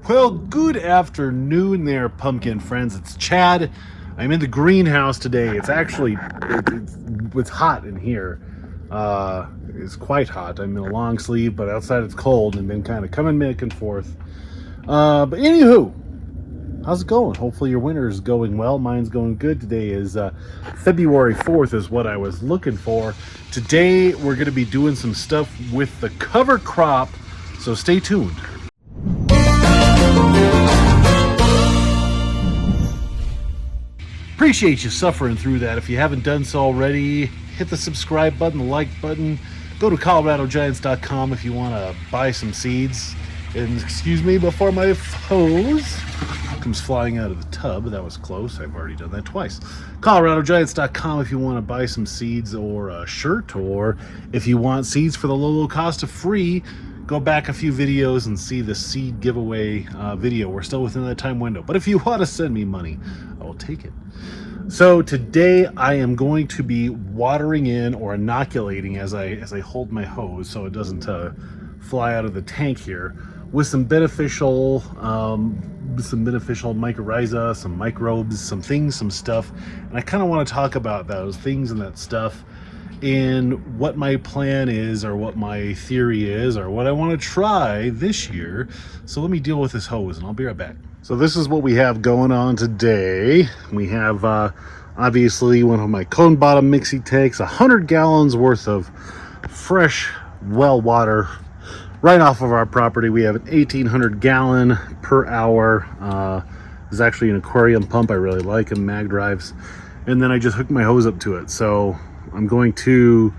Well, good afternoon there, pumpkin friends. It's Chad. I'm in the greenhouse today. It's actually, it's hot in here. It's quite hot. I'm in a long sleeve, but outside it's cold and been kind of coming back and forth. But anywho, how's it going? Hopefully your winter is going well. Mine's going good. Today is February 4th is what I was looking for. Today we're going to be doing some stuff with the cover crop, so stay tuned. Appreciate you suffering through that. If you haven't done so already, hit the subscribe button, the like button. Go to coloradogiants.com if you want to buy some seeds. And excuse me before my hose comes flying out of the tub. That was close. I've already done that twice. coloradogiants.com if you want to buy some seeds or a shirt, or if you want seeds for the low cost of free, go back a few videos and see the seed giveaway video. We're still within that time window. But if you want to send me money, I will take it. So today I am going to be watering in or inoculating as I hold my hose so it doesn't fly out of the tank here, with some beneficial mycorrhiza, some microbes, some things, some stuff. And I kind of want to talk about those things and that stuff, and what my plan is, or what my theory is, or what I want to try this year. So let me deal with this hose and I'll be right back. So this is what we have going on today. We have obviously one of my cone bottom mixing tanks, 100 gallons worth of fresh well water right off of our property. We have an 1800 gallon per hour. It's actually an aquarium pump. I really like them, mag drives. And then I just hooked my hose up to it. So I'm going to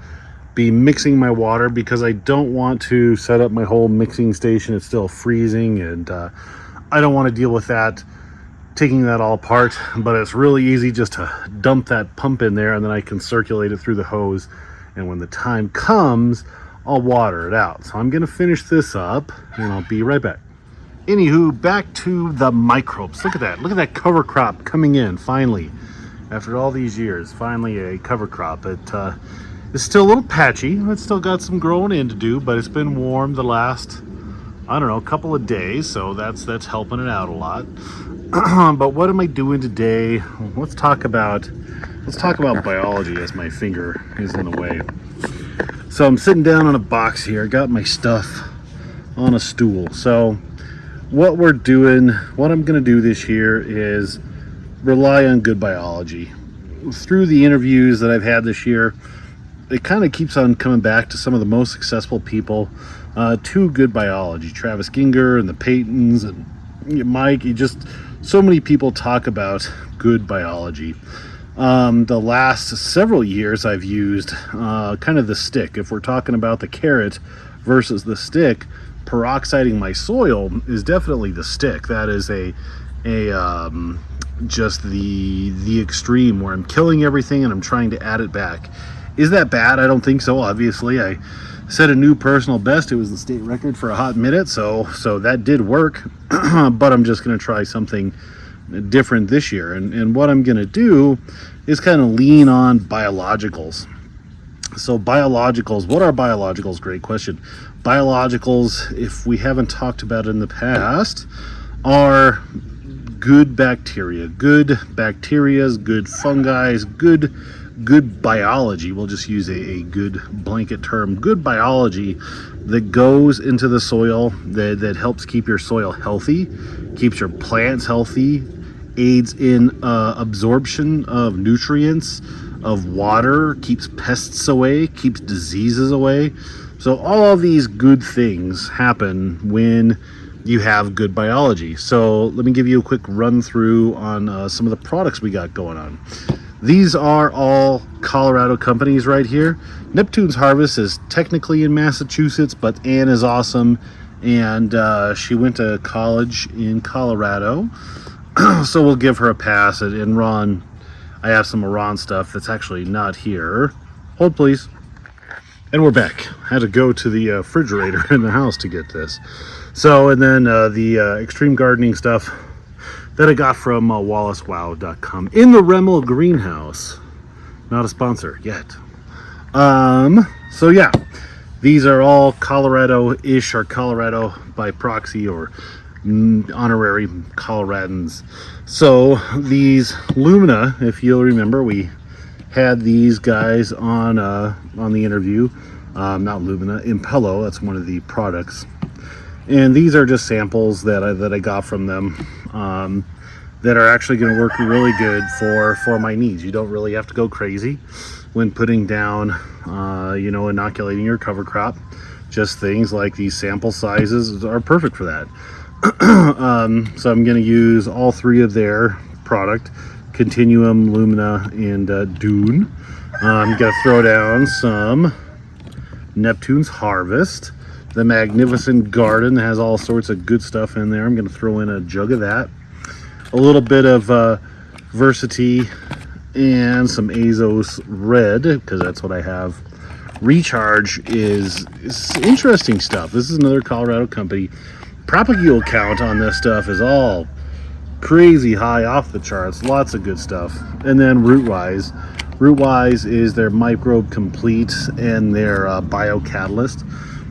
be mixing my water because I don't want to set up my whole mixing station. It's still freezing, and I don't want to deal with that, taking that all apart. But it's really easy just to dump that pump in there, and then I can circulate it through the hose, and when the time comes, I'll water it out. So I'm going to finish this up and I'll be right back. Anywho, back to the microbes. Look at that. Look at that cover crop coming in finally. After all these years, finally a cover crop. It's still a little patchy. It's still got some growing in to do, but it's been warm the last, I don't know, couple of days, so that's helping it out a lot. But what am I doing today? Let's talk about biology, as my finger is in the way. So I'm sitting down on a box here. I got my stuff on a stool. So what I'm going to do this year is rely on good biology. Through the interviews that I've had this year, it kind of keeps on coming back to some of the most successful people to good biology. Travis Ginger and the Paytons and Mike, so many people talk about good biology. The last several years I've used kind of the stick. If we're talking about the carrot versus the stick, peroxiding my soil is definitely the stick. That is just the extreme, where I'm killing everything and I'm trying to add it back. Is that bad? I don't think so. Obviously, I set a new personal best. It was the state record for a hot minute, so that did work. But I'm just going to try something different this year, and what I'm going to do is kind of lean on biologicals. So biologicals, what are biologicals? Great question. Biologicals, if we haven't talked about it in the past, are good bacteria, good fungi, good biology. We'll just use a good blanket term. Good biology that goes into the soil, that helps keep your soil healthy, keeps your plants healthy, aids in absorption of nutrients, of water, keeps pests away, keeps diseases away. So all of these good things happen when you have good biology. So let me give you a quick run through on some of the products we got going on. These are all Colorado companies right here. Neptune's Harvest is technically in Massachusetts, but Ann is awesome, and she went to college in Colorado. So we'll give her a pass. And Ron, I have some Ron stuff that's actually not here. Hold please. And we're back. I had to go to the refrigerator in the house to get this. So, and then the extreme gardening stuff that I got from wallacewow.com in the Remel greenhouse. Not a sponsor yet. So yeah, these are all Colorado-ish, or Colorado by proxy, or honorary Coloradans. So these Lumina, if you'll remember, we had these guys on the interview. Not Lumina, Impello. That's one of the products. And these are just samples that I got from them that are actually going to work really good for my needs. You don't really have to go crazy when putting down, inoculating your cover crop. Just things like these sample sizes are perfect for that. So I'm going to use all three of their product, Continuum, Lumina, and Dune. I'm going to throw down some Neptune's Harvest. The Magnificent Garden has all sorts of good stuff in there. I'm going to throw in a jug of that. A little bit of Versity and some Azos Red, because that's what I have. Recharge is interesting stuff. This is another Colorado company. Propagule count on this stuff is all crazy high, off the charts. Lots of good stuff. And then Rootwise. Rootwise is their Microbe Complete and their Biocatalyst,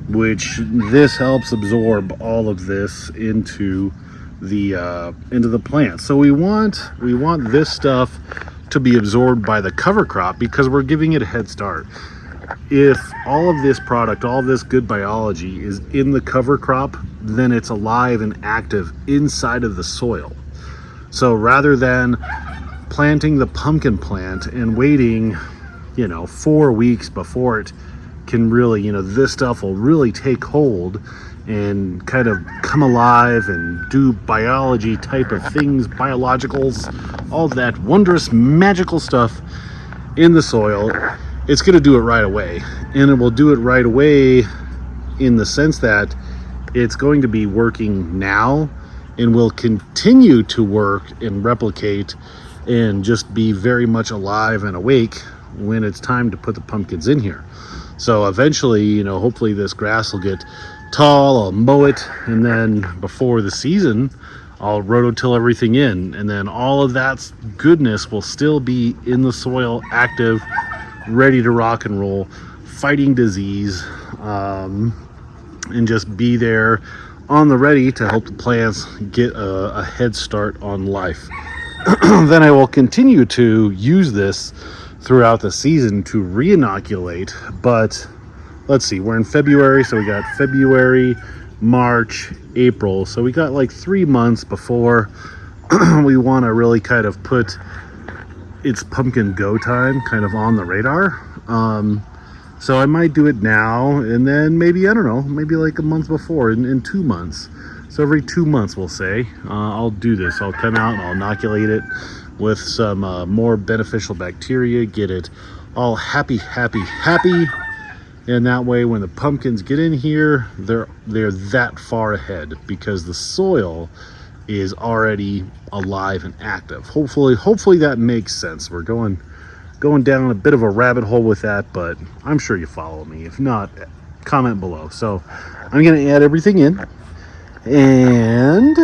which this helps absorb all of this into the plant. So we want this stuff to be absorbed by the cover crop because we're giving it a head start. If all of this product, all this good biology is in the cover crop, then it's alive and active inside of the soil. So rather than planting the pumpkin plant and waiting, 4 weeks before it can really, this stuff will really take hold and kind of come alive and do biology type of things, biologicals, all that wondrous magical stuff in the soil. It's going to do it right away, and it will do it right away in the sense that it's going to be working now and will continue to work and replicate and just be very much alive and awake when it's time to put the pumpkins in here. So eventually, hopefully this grass will get tall, I'll mow it, and then before the season, I'll rototill everything in, and then all of that goodness will still be in the soil, active, ready to rock and roll, fighting disease, and just be there on the ready to help the plants get a head start on life. Then I will continue to use this throughout the season to re-inoculate, but let's see, we're in February, so we got February, March, April, so we got like 3 months before we want to really kind of put its pumpkin go time kind of on the radar. So I might do it now, and then maybe, I don't know, maybe like a month before, in 2 months. So every 2 months, we'll say, I'll do this. I'll come out and I'll inoculate it with some more beneficial bacteria, get it all happy. And that way, when the pumpkins get in here, they're that far ahead because the soil is already alive and active. Hopefully that makes sense. We're going down a bit of a rabbit hole with that, but I'm sure you follow me. If not, comment below. So I'm going to add everything in, and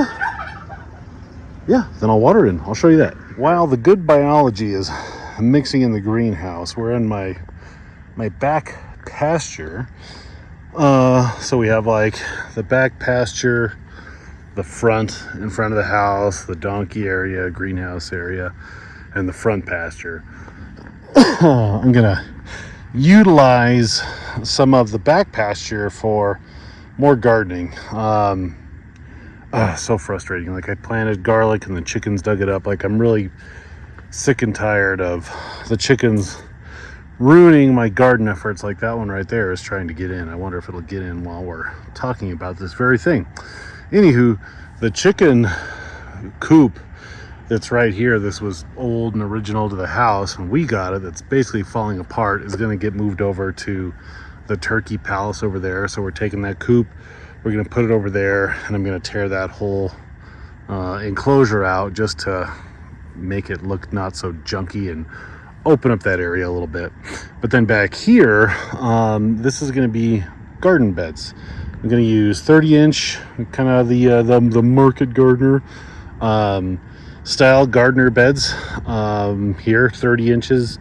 yeah, then I'll water it in. I'll show you that. While the good biology is mixing in the greenhouse, we're in my back pasture. So we have like the back pasture, the front, in front of the house, the donkey area, greenhouse area, and the front pasture. I'm gonna utilize some of the back pasture for more gardening. So frustrating. Like, I planted garlic and the chickens dug it up. Like, I'm really sick and tired of the chickens ruining my garden efforts. Like that one right there is trying to get in. I wonder if it'll get in while we're talking about this very thing. Anywho, the chicken coop that's right here, this was old and original to the house when we got it, that's basically falling apart, is going to get moved over to the turkey palace over there. So we're taking that coop, we're going to put it over there, and I'm going to tear that whole enclosure out just to make it look not so junky and open up that area a little bit. But then back here, this is going to be garden beds. I'm going to use 30-inch, kind of the market gardener style gardener beds. Here, 30 inches.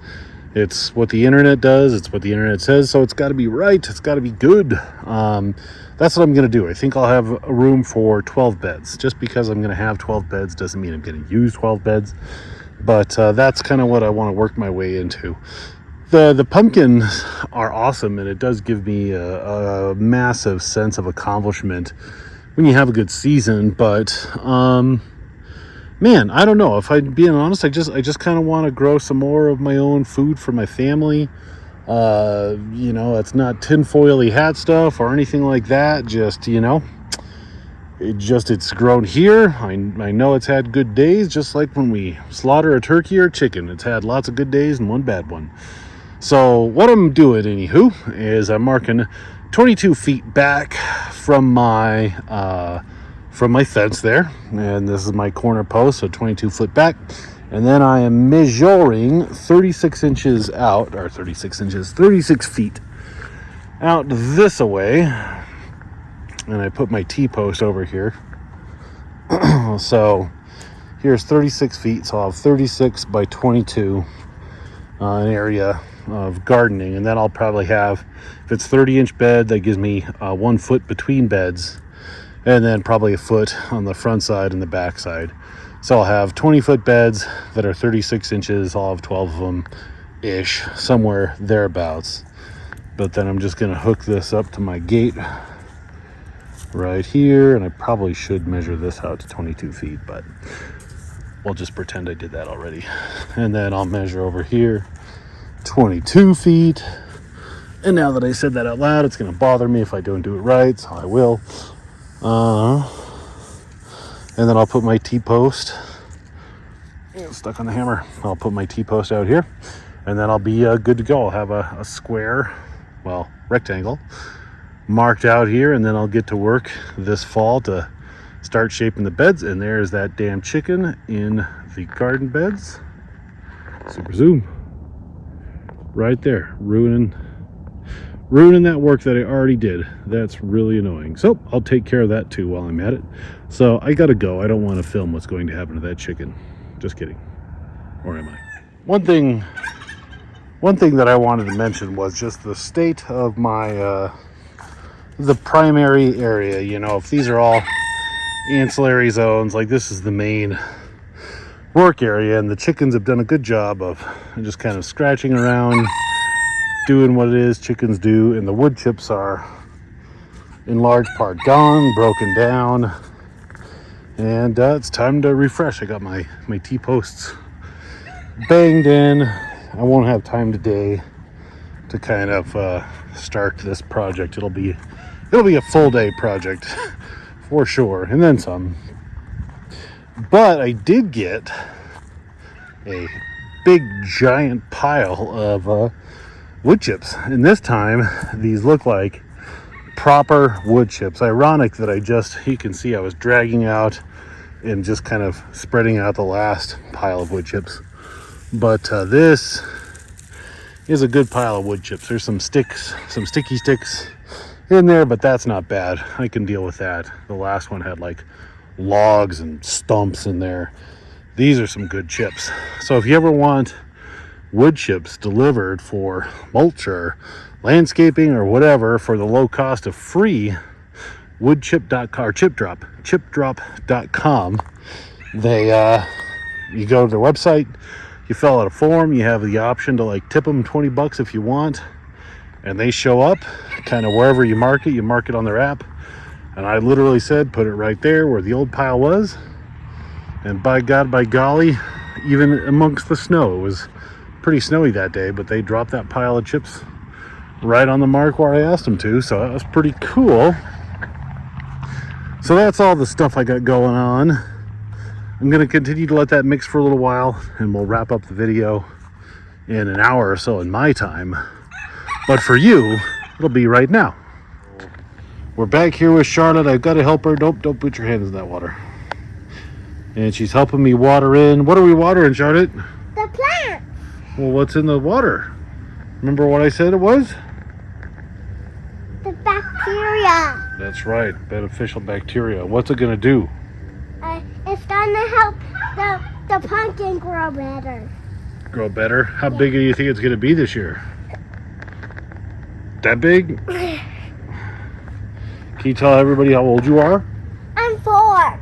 It's what the internet does. It's what the internet says. So it's got to be right. It's got to be good. that's what I'm going to do. I think I'll have a room for 12 beds. Just because I'm going to have 12 beds doesn't mean I'm going to use 12 beds. But that's kind of what I want to work my way into. The pumpkins are awesome, and it does give me a massive sense of accomplishment when you have a good season. But man, I don't know. If I'm being honest, I just kind of want to grow some more of my own food for my family. You know, it's not tinfoily hat stuff or anything like that. Just, you know, it's grown here. I know it's had good days, just like when we slaughter a turkey or a chicken. It's had lots of good days and one bad one. So what I'm doing, anywho, is I'm marking 22 feet back from my fence there, and this is my corner post, so 22 foot back. And then I am measuring 36 inches out, or 36 feet out this away. And I put my T-post over here. So here's 36 feet, so I'll have 36 by 22 an area of gardening. And then I'll probably have, if it's 30-inch bed, that gives me 1 foot between beds, and then probably a foot on the front side and the back side. So I'll have 20-foot beds that are 36 inches. I'll have 12 of them ish, somewhere thereabouts. But then I'm just going to hook this up to my gate right here, and I probably should measure this out to 22 feet, but we'll just pretend I did that already. And then I'll measure over here 22 feet. And now that I said that out loud, it's going to bother me if I don't do it right, so I will. And then I'll put my T-post, stuck on the hammer. I'll put my T-post out here, and then I'll be good to go. I'll have a square, well, rectangle marked out here, and then I'll get to work this fall to start shaping the beds. And there's that damn chicken in the garden beds. Super zoom. Right there, ruining that work that I already did. That's really annoying. So I'll take care of that too while I'm at it. So I gotta go. I don't want to film what's going to happen to that chicken. Just kidding. Or am I? One thing that I wanted to mention was just the state of my the primary area. You know, if these are all ancillary zones, like this is the main work area, and the chickens have done a good job of just kind of scratching around, doing what it is chickens do. And the wood chips are in large part gone, broken down, and it's time to refresh. I got my T-posts banged in. I won't have time today to kind of start this project. It'll be a full day project for sure, and then some. But I did get a big giant pile of wood chips, and this time these look like proper wood chips. Ironic that you can see I was dragging out and just kind of spreading out the last pile of wood chips. But this is a good pile of wood chips. There's some sticky sticks in there, but that's not bad. I can deal with that. The last one had like logs and stumps in there. These are some good chips. So if you ever want wood chips delivered for mulch or landscaping or whatever for the low cost of free, woodchip.com or chipdrop.com. You go to their website, you fill out a form, you have the option to like tip them $20 if you want, and they show up kind of wherever you mark it on their app. And I literally said put it right there where the old pile was, and by God, by golly, even amongst the snow, it was pretty snowy that day, but they dropped that pile of chips right on the mark where I asked them to. So that was pretty cool. So that's all the stuff I got going on. I'm going to continue to let that mix for a little while, and we'll wrap up the video in an hour or so in my time. But for you, it'll be right now. We're back here with Charlotte. I've got to help her. Don't put your hands in that water. And she's helping me water in. What are we watering, Charlotte? The plant. Well, what's in the water? Remember what I said it was? The bacteria. That's right, beneficial bacteria. What's it going to do? It's gonna help the pumpkin grow better. Grow better? How big do you think it's going to be this year? That big? Can you tell everybody how old you are? I'm 4.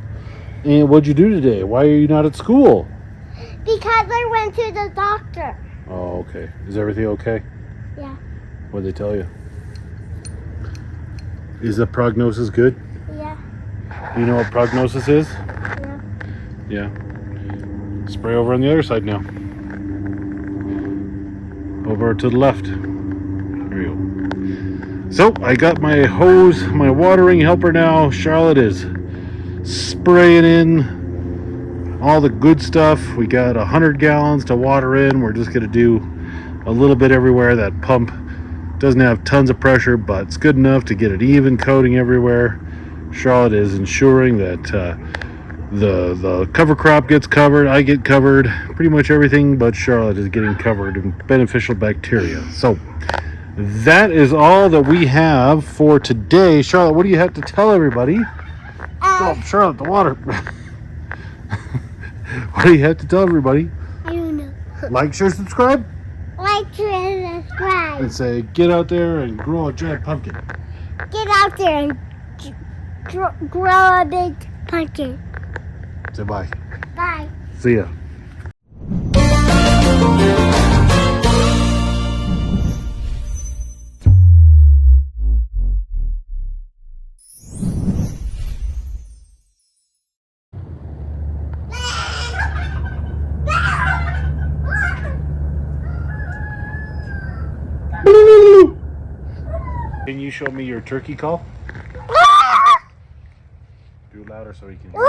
And what'd you do today? Why are you not at school? Because I went to the doctor. Oh, okay. Is everything okay? Yeah. What'd they tell you? Is the prognosis good? Yeah. Do you know what prognosis is? Yeah. Yeah. Spray over on the other side now. Over to the left. There you go. So, I got my hose, my watering helper now. Charlotte is spraying in all the good stuff. We got 100 gallons to water in. We're just going to do a little bit everywhere. That pump doesn't have tons of pressure, but it's good enough to get it even coating everywhere. Charlotte is ensuring that the cover crop gets covered. I get covered. Pretty much everything but Charlotte is getting covered in beneficial bacteria. So that is all that we have for today. Charlotte, what do you have to tell everybody? Oh, Charlotte, the water. What do you have to tell everybody? I don't know. Like, share, subscribe, Like, share, subscribe. and say, get out there and grow a giant pumpkin. Get out there and grow a big pumpkin. Say bye. Bye. See ya. Can you show me your turkey call? Do it louder so he can hear.